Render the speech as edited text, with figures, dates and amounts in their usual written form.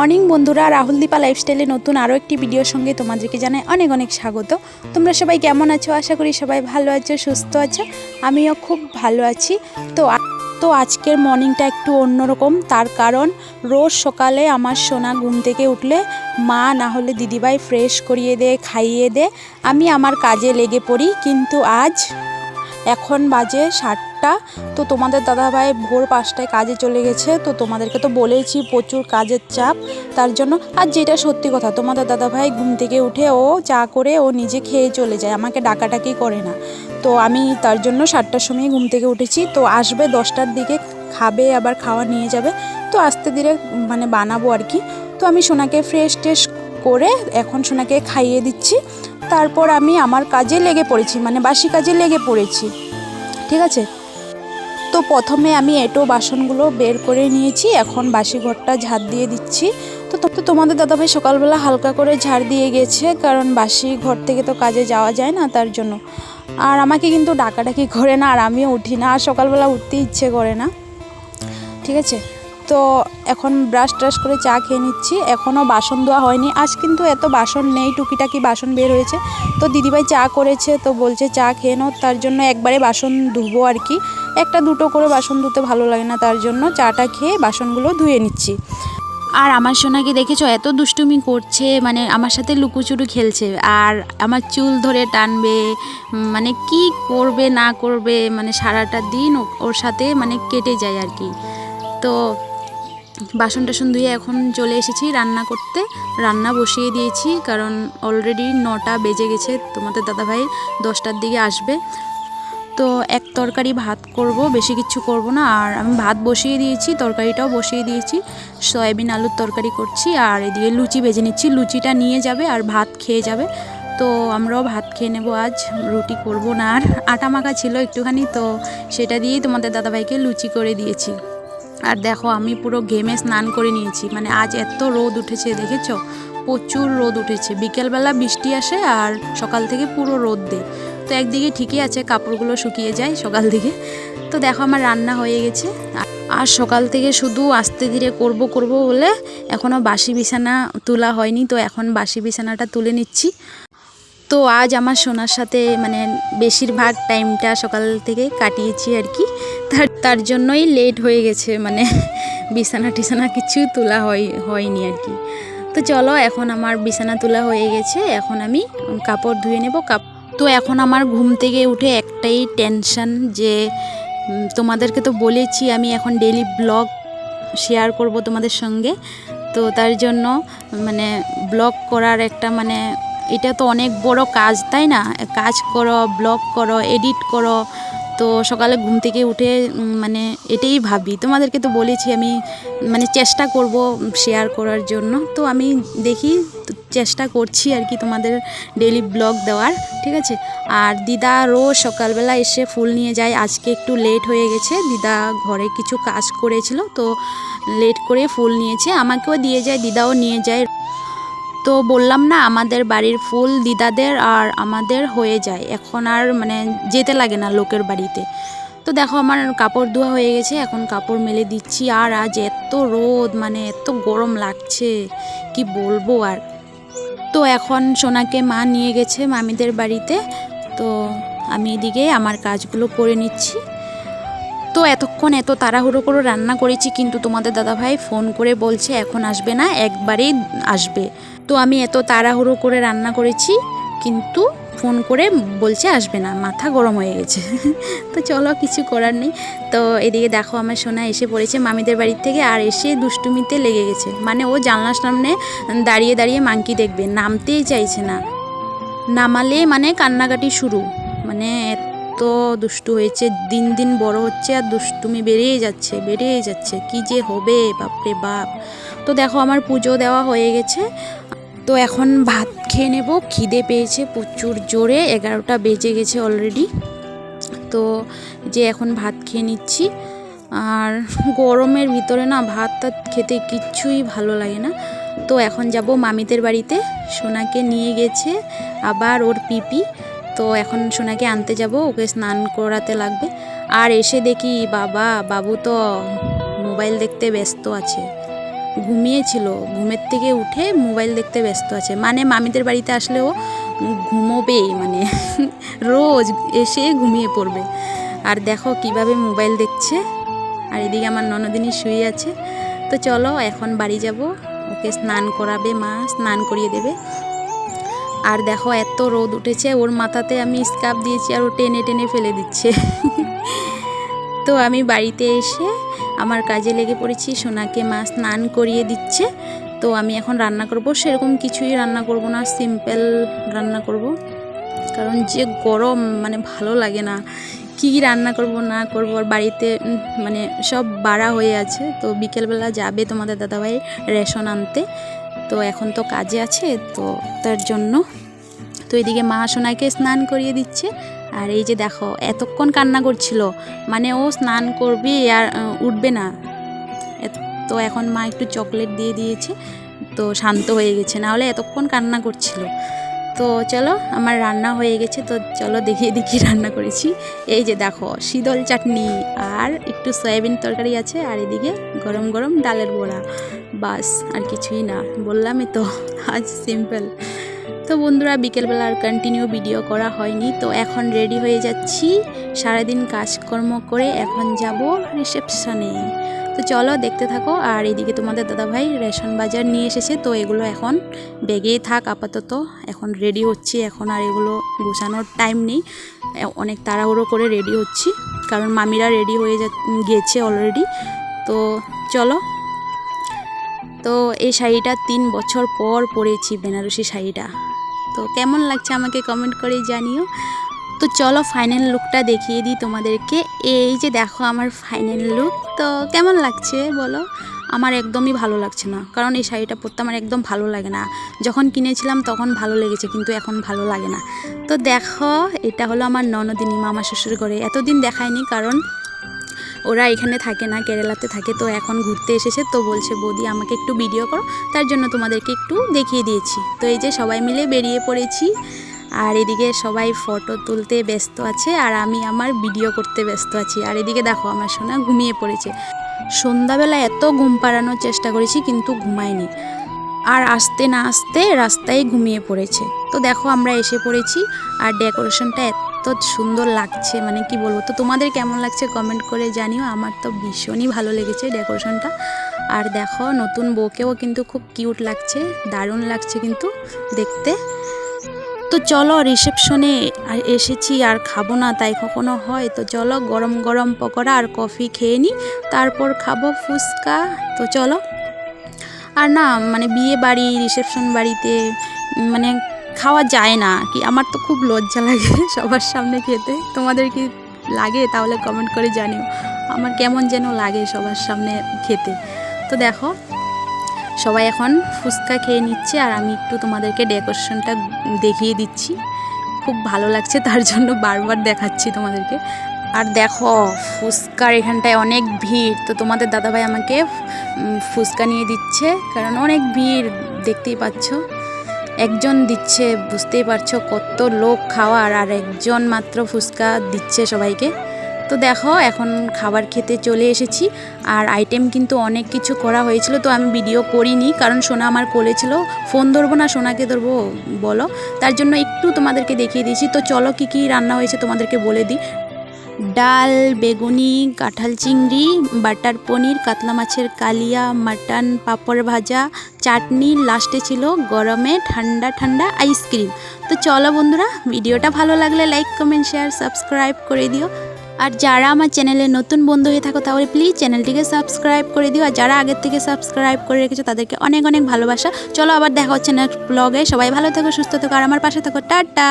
Morning বন্ধুরা, রাহুল দীপা লাইফস্টাইলে নতুন আরও একটি ভিডিওর সঙ্গে তোমাদেরকে জানাই অনেক অনেক স্বাগত। তোমরা সবাই কেমন আছো? আশা করি সবাই ভালো আছো, সুস্থ আছো। আমিও খুব ভালো আছি। তো আজকের মর্নিংটা একটু অন্যরকম, তার কারণ রোজ সকালে আমার সোনা ঘুম থেকে উঠলে মা না হলে দিদিভাই ফ্রেশ করিয়ে দেয়, খাইয়ে দেয়, আমি আমার কাজে লেগে পড়ি। কিন্তু আজ এখন বাজে 7টা। তো তোমাদের দাদাভাই ভোর 5টায় কাজে চলে গেছে। তো তোমাদেরকে তো বলেইছি প্রচুর কাজের চাপ, তার জন্য। আর যেটা সত্যি কথা, তোমাদের দাদাভাই ঘুম থেকে উঠে ও চা করে ও নিজে খেয়ে চলে যায়, আমাকে ডাকাটাকি করে না। তো আমি তার জন্য 7টার সময় ঘুম থেকে উঠেছি। তো আসবে 10টার দিকে, খাবে, আবার খাওয়া নিয়ে যাবে। তো আস্তে ধীরে বানাবো আর কি। তো আমি সোনাকে ফ্রেশ ট্রেশ করে এখন সোনাকে খাইয়ে দিচ্ছি। তারপর আমি আমার কাজে লেগে পড়েছি, বাসি কাজে লেগে পড়েছি, ঠিক আছে। তো প্রথমে আমি এঁটো বাসনগুলো বের করে নিয়েছি, এখন বাসি ঘরটা ঝাড় দিয়ে দিচ্ছি। তো তোমাদের দাদাভাই সকালবেলা হালকা করে ঝাড় দিয়ে গেছে, কারণ বাসি ঘর থেকে তো কাজে যাওয়া যায় না, তার জন্য। আর আমাকে কিন্তু ডাকাডাকি করে না, আর আমিও উঠি না, আর সকালবেলা উঠতে ইচ্ছে করে না, ঠিক আছে। তো এখন ব্রাশ ট্রাশ করে চা খেয়ে নিচ্ছি। এখনও বাসন ধোয়া হয়নি, আজ কিন্তু এত বাসন নেই, টুকিটাকি বাসন বের হয়েছে। তো দিদিভাই চা করেছে, তো বলছে চা খেয়ে নাও, তার জন্য একবারে বাসন ধুবো আর কি। একটা দুটো করে বাসন ধুতে ভালো লাগে না, তার জন্য চাটা খেয়ে বাসনগুলো ধুয়ে নিচ্ছি। আর আমার সোনাকে দেখেছো, এত দুষ্টুমি করছে, আমার সাথে লুকোচুরি খেলছে, আর আমার চুল ধরে টানবে, কি করবে না করবে, সারাটা দিন ওর সাথে কেটে যায় আর কি। তো বাসন টাসন ধুয়ে এখন চলে এসেছি রান্না করতে, রান্না বসিয়ে দিয়েছি, কারণ অলরেডি 9টা বেজে গেছে। তোমাদের দাদাভাই 10টার দিকে আসবে। তো এক তরকারি ভাত করব, বেশি কিছু করব না। আর আমি ভাত বসিয়ে দিয়েছি, তরকারিটাও বসিয়ে দিয়েছি, সয়াবিন আলুর তরকারি করছি। আর এদিকে লুচি ভেজে নিচ্ছি, লুচিটা নিয়ে যাবে আর ভাত খেয়ে যাবে। তো আমরাও ভাত খেয়ে নেবো, আজ রুটি করব না। আর আটা মাখা ছিল একটুখানি, তো সেটা দিয়েই তোমাদের দাদাভাইকে লুচি করে দিয়েছি। আর দেখো, আমি পুরো ঘেমে স্নান করে নিয়েছি, আজ এত রোদ উঠেছে, দেখেছো, প্রচুর রোদ উঠেছে। বিকেলবেলা বৃষ্টি আসে আর সকাল থেকে পুরো রোদ দেয়। তো একদিকে ঠিকই আছে, কাপড়গুলো শুকিয়ে যায় সকাল দিকে। তো দেখো, আমার রান্না হয়ে গেছে। আর সকাল থেকে শুধু আস্তে ধীরে করব বলে এখনও বাসি বিছানা তোলা হয়নি। তো এখন বাসি বিছানাটা তুলে নিচ্ছি। তো আজ আমার সোনার সাথে বেশিরভাগ টাইমটা সকাল থেকে কাটিয়েছি আর কি। তার জন্যই লেট হয়ে গেছে, বিছানা টিছানা কিছু তোলা হয়নি আর কি। তো চলো, এখন আমার বিছানা তোলা হয়ে গেছে, এখন আমি কাপড় ধুয়ে নেব। তো এখন আমার ঘুম থেকে উঠে একটাই টেনশন, যে তোমাদেরকে তো বলেছি আমি এখন ডেইলি ব্লগ শেয়ার করব তোমাদের সঙ্গে। তো তার জন্য ব্লগ করার একটা এটা তো অনেক বড় কাজ, তাই না? কাজ করো, ব্লগ করো, এডিট করো। তো সকালে ঘুম থেকে উঠে এটাই ভাবি। তোমাদেরকে তো বলেছি আমি চেষ্টা করব শেয়ার করার জন্য। তো আমি দেখি, চেষ্টা করছি আর কি তোমাদের ডেইলি ব্লগ দেওয়ার, ঠিক আছে। আর দিদা রোজ সকালবেলা এসে ফুল নিয়ে যায়, আজকে একটু লেট হয়ে গেছে। দিদা ঘরে কিছু কাজ করেছিল, তো লেট করে ফুল নিয়েছে, আমাকেও দিয়ে যায়, দিদাও নিয়ে যায়। তো বললাম না, আমাদের বাড়ির ফুল দিদাদের আর আমাদের হয়ে যায়, এখন আর যেতে লাগে না লোকের বাড়িতে। তো দেখো, আমার কাপড় ধোয়া হয়ে গেছে, এখন কাপড় মেলে দিচ্ছি। আর আজ এত রোদ, এত গরম লাগছে, কি বলবো আর। তো এখন সোনাকে মা নিয়ে গেছে মামিদের বাড়িতে। তো আমি এদিকে আমার কাজগুলো করে নিচ্ছি। তো এতক্ষণ এত তাড়াহুড়ো করে রান্না করেছি, কিন্তু তোমাদের দাদাভাই ফোন করে বলছে এখন আসবে না, একবারেই আসবে। তো আমি এত তাড়াহুড়ো করে রান্না করেছি, কিন্তু ফোন করে বলছে আসবে না, মাথা গরম হয়ে গেছে। তো চলো, কিছু করার নেই। তো এদিকে দেখো, আমার সোনা এসে পড়েছে মামিদের বাড়ির থেকে, আর এসে দুষ্টুমিতে লেগে গেছে। ও জানলার সামনে দাঁড়িয়ে দাঁড়িয়ে মাংকি দেখবে, নামতেই চাইছে না। নামালে কান্নাকাটি শুরু, এত দুষ্টু হয়েছে, দিন দিন বড় হচ্ছে আর দুষ্টুমি বেড়েই যাচ্ছে, কি যে হবে বাপরে বাপ। তো দেখো, আমার পুজো দেওয়া হয়ে গেছে। তো এখন ভাত খেয়ে নেব, খিদে পেয়েছে প্রচুর জোরে, 11টা বেজে গেছে অলরেডি। তো যে এখন ভাত খেয়ে নিচ্ছি। আর গরমের ভিতরে না ভাত খেতে কিচ্ছুই ভালো লাগে না। তো এখন যাব মামিদের বাড়িতে, সোনাকে নিয়ে গেছে আবার ওর পিপি। তো এখন সোনাকে আনতে যাব, ওকে স্নান করাতে লাগবে। আর এসে দেখি বাবু তো মোবাইল দেখতে ব্যস্ত আছে। ঘুমিয়েছিল, ঘুমের থেকে উঠে মোবাইল দেখতে ব্যস্ত আছে। মানে মামিদের বাড়িতে আসলেও ঘুমোবে, মানে রোজ এসে ঘুমিয়ে পড়বে। আর দেখো কিভাবে মোবাইল দেখছে। আর এদিকে আমার ননদিনী শুয়ে আছে। তো চলো এখন বাড়ি যাব, ওকে স্নান করাবে, মা স্নান করিয়ে দেবে। আর দেখো এত রোদ উঠেছে, ওর মাথাতে আমি স্কার্ফ দিয়েছি আর ও টেনে টেনে ফেলে দিচ্ছে। তো আমি বাড়িতে এসে আমার কাজে লেগে পড়েছি, সোনাকে মা স্নান করিয়ে দিচ্ছে। তো আমি এখন রান্না করব, সেরকম কিছুই রান্না করব না, সিম্পল রান্না করব, কারণ যে গরম মানে ভালো লাগে না। কী রান্না করব না করব, আর বাড়িতে মানে সব বাড়া হয়ে আছে। তো বিকেলবেলা যাবে তোমাদের দাদাভাই রেশন আনতে, তো এখন তো কাজে আছে, তো তার জন্য। তো এদিকে মা সোনাকে স্নান করিয়ে দিচ্ছে। আর এই যে দেখো এতক্ষণ কান্না করছিল, মানে ও স্নান করবে আর উঠবে না। তো এখন মা একটু চকলেট দিয়ে দিয়েছে, তো শান্ত হয়ে গেছে, নাহলে এতক্ষণ কান্না করছিল। তো চলো আমার রান্না হয়ে গেছে, তো চলো দেখিয়ে দেখি রান্না করেছি। এই যে দেখো শীতল চাটনি আর একটু সয়াবিন তরকারি আছে, আর এদিকে গরম গরম ডালের বড়া, বাস আর কিছুই না। বললামই তো আজ সিম্পল। তো বন্ধুরা বিকেলবেলা আর কন্টিনিউ ভিডিও করা হয়নি, তো এখন রেডি হয়ে যাচ্ছি। সারাদিন কাজকর্ম করে এখন যাব রিসেপশনে। তো চলো দেখতে থাকো। আর এদিকে তোমাদের দাদাভাই রেশন বাজার নিয়ে এসেছে, তো এগুলো এখন ব্যাগেই থাক আপাতত। এখন রেডি হচ্ছি, এখন আর এগুলো গোছানোর টাইম নেই, অনেক তাড়াহুড়ো করে রেডি হচ্ছি, কারণ মামিরা রেডি হয়ে গেছে অলরেডি। তো চলো। তো এই শাড়িটা 3 বছর পর পরেছি, বেনারসি শাড়িটা। তো কেমন লাগছে আমাকে কমেন্ট করে জানিও। তো চলো ফাইনাল লুকটা দেখিয়ে দিই তোমাদেরকে। এই যে দেখো আমার ফাইনাল লুক। তো কেমন লাগছে বলো? আমার একদমই ভালো লাগছে না, কারণ এই শাড়িটা পরতে আমার একদম ভালো লাগে না। যখন কিনেছিলাম তখন ভালো লেগেছে, কিন্তু এখন ভালো লাগে না। তো দেখো এটা হলো আমার ননদিনী, মামা শ্বশুর ঘরে। এতদিন দেখায়নি, কারণ ওরা এখানে থাকে না, কেরালাতে থাকে। তো এখন ঘুরতে এসেছে, তো বলছে বৌদি আমাকে একটু ভিডিও করো, তার জন্য তোমাদেরকে একটু দেখিয়ে দিয়েছি। তো এই যে সবাই মিলে বেরিয়ে পড়েছি, আর এদিকে সবাই ফটো তুলতে ব্যস্ত আছে, আর আমি আমার ভিডিও করতে ব্যস্ত আছি। আর এদিকে দেখো আমার সোনা ঘুমিয়ে পড়েছে। সন্ধ্যাবেলা এত ঘুম পাড়ানোর চেষ্টা করেছি, কিন্তু ঘুমায়নি, আর আসতে না আসতে রাস্তায় ঘুমিয়ে পড়েছে। তো দেখো আমরা এসে পড়েছি, আর ডেকোরেশনটা এত সুন্দর লাগছে, মানে কি বলবো। তো তোমাদের কেমন লাগছে কমেন্ট করে জানিও। আমার তো ভীষণই ভালো লেগেছে ডেকোরেশনটা। আর দেখো নতুন বউকেও কিন্তু খুব কিউট লাগছে, দারুণ লাগছে কিন্তু দেখতে। তো চলো রিসেপশনে এসেছি, আর খাবো না তাই কখনো হয়। তো চলো গরম গরম পকোড়া আর কফি খেয়ে নিই, তারপর খাবো ফুচকা। তো চলো। আর না মানে বিয়ে বাড়ি রিসেপশন বাড়িতে মানে খাওয়া যায় না কি, আমার তো খুব লজ্জা লাগে সবার সামনে খেতে। তোমাদের কি লাগে তাহলে কমেন্ট করে জানিও। আমার কেমন যেন লাগে সবার সামনে খেতে। তো দেখো সবাই এখন ফুচকা খেয়ে নিচ্ছে, আর আমি একটু তোমাদেরকে ডেকোরেশনটা দেখিয়ে দিচ্ছি। খুব ভালো লাগছে, তার জন্য বারবার দেখাচ্ছি তোমাদেরকে। আর দেখো ফুচকার এখানটায় অনেক ভিড়, তো তোমাদের দাদাভাই আমাকে ফুচকা নিয়ে দিচ্ছে, কারণ অনেক ভিড় দেখতেই পাচ্ছ। একজন দিচ্ছে, বুঝতেই পারছো কত লোক খাওয়ার, আর একজন মাত্র ফুচকা দিচ্ছে সবাইকে। তো দেখো এখন খাবার খেতে চলে এসেছি, আর আইটেম কিন্তু অনেক কিছু করা হয়েছিল। তো আমি ভিডিও করিনি, কারণ সোনা আমার কোলে ছিল, ফোন ধরবো না সোনাকে ধরবো বলো, তার জন্য একটু তোমাদেরকে দেখিয়ে দিয়েছি। তো চলো কী কী রান্না হয়েছে তোমাদেরকে বলে দিই। ডাল, বেগুনি, কাঁঠাল চিংড়ি, বাটার পনির, কাতলা মাছের কালিয়া, মাটন, পাঁপড় ভাজা, চাটনি, লাস্টে ছিল গরমে ঠান্ডা ঠান্ডা আইসক্রিম। তো চলো বন্ধুরা, ভিডিওটা ভালো লাগলে লাইক কমেন্ট শেয়ার সাবস্ক্রাইব করে দিও। আর যারা আমার চ্যানেলে নতুন বন্ধু হয়ে থাকো তাহলে প্লিজ চ্যানেলটিকে সাবস্ক্রাইব করে দিও। আর যারা আগের থেকে সাবস্ক্রাইব করে রেখেছো তাদেরকে অনেক অনেক ভালোবাসা। চলো আবার দেখা হচ্ছে নেক্সট ব্লগে। সবাই ভালো থেকো, সুস্থ থেকো, আর আমার পাশে থেকো। টাটা।